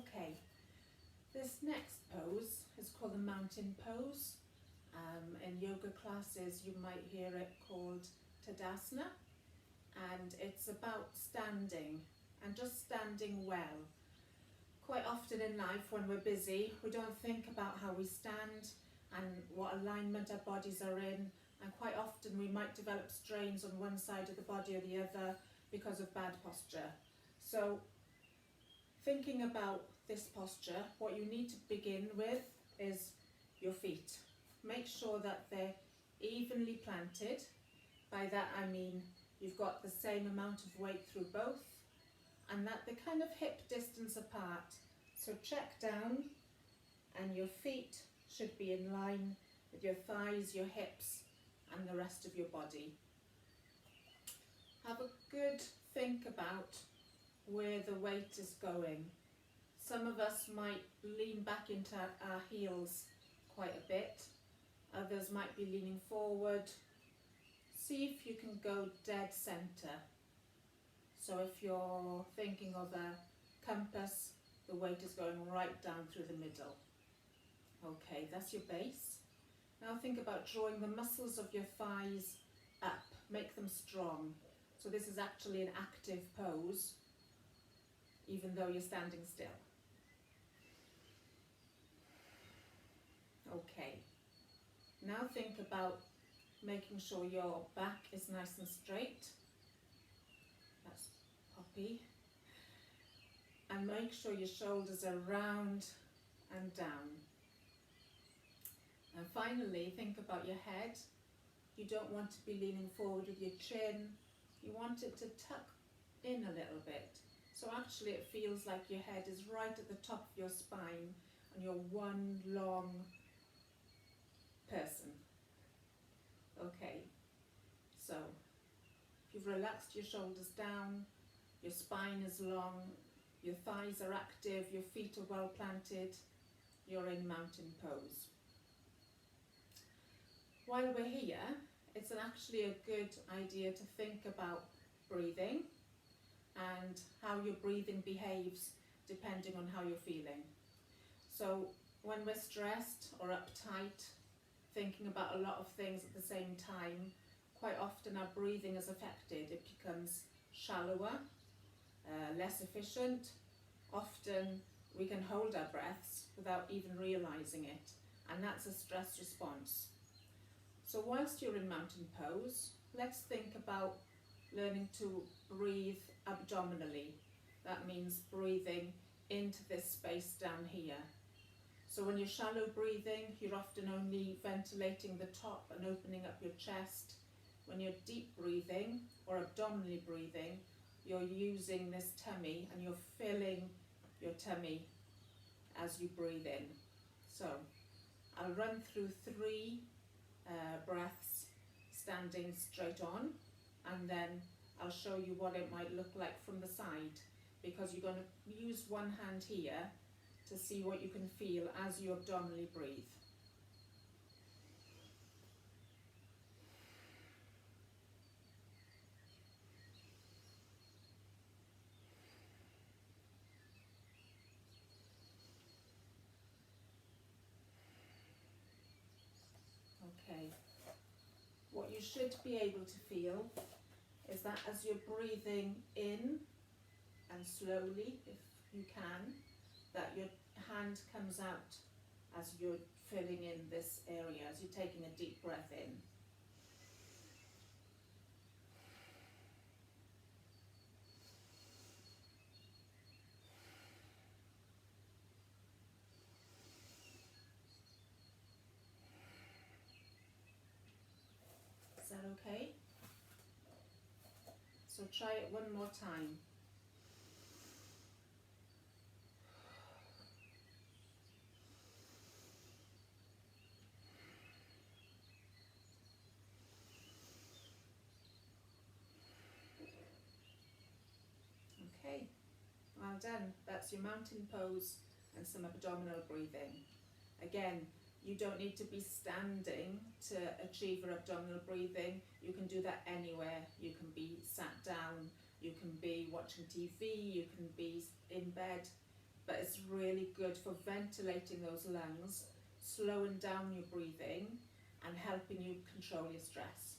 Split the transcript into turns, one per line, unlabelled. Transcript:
Okay, this next pose is called the mountain pose. In yoga classes you might hear it called Tadasana, and it's about standing and just standing well. Quite often in life when we're busy we don't think about how we stand and what alignment our bodies are in, and quite often we might develop strains on one side of the body or the other because of bad posture. So thinking about this posture, what you need to begin with is your feet. Make sure that they're evenly planted. By that I mean you've got the same amount of weight through both, and that they're kind of hip distance apart. So check down and your feet should be in line with your thighs, your hips and the rest of your body. Have a good think about where the weight is going. Some of us might lean back into our heels quite a bit. Others might be leaning forward. See if you can go dead center. So if you're thinking of a compass, the weight is going right down through the middle. Okay, that's your base. Now think about drawing the muscles of your thighs up. Make them strong. So this is actually an active pose, even though you're standing still. Okay. Now think about making sure your back is nice and straight. That's Poppy. And make sure your shoulders are round and down. And finally, think about your head. You don't want to be leaning forward with your chin. You want it to tuck in a little bit. So actually it feels like your head is right at the top of your spine and you're one long person. Okay, so if you've relaxed your shoulders down, your spine is long, your thighs are active, your feet are well planted, you're in mountain pose. While we're here, it's actually a good idea to think about breathing and how your breathing behaves depending on how you're feeling. So when we're stressed or uptight, thinking about a lot of things at the same time, quite often our breathing is affected. It becomes shallower, less efficient. Often we can hold our breaths without even realizing it, and that's a stress response. So whilst you're in mountain pose, let's think about learning to breathe abdominally. That means breathing into this space down here. So when you're shallow breathing, you're often only ventilating the top and opening up your chest. When you're deep breathing or abdominally breathing, you're using this tummy and you're filling your tummy as you breathe in. So I'll run through 3 breaths standing straight on, and then I'll show you what it might look like from the side, because you're going to use one hand here to see what you can feel as you abdominally breathe. Okay. What you should be able to feel is that as you're breathing in, and slowly, if you can, that your hand comes out as you're filling in this area, as you're taking a deep breath in. Is that okay? So try it one more time. Okay, well done. That's your mountain pose and some abdominal breathing. Again, you don't need to be standing to achieve your abdominal breathing. You can do that anywhere. You can be sat down, you can be watching TV, you can be in bed. but it's really good for ventilating those lungs, slowing down your breathing and helping you control your stress.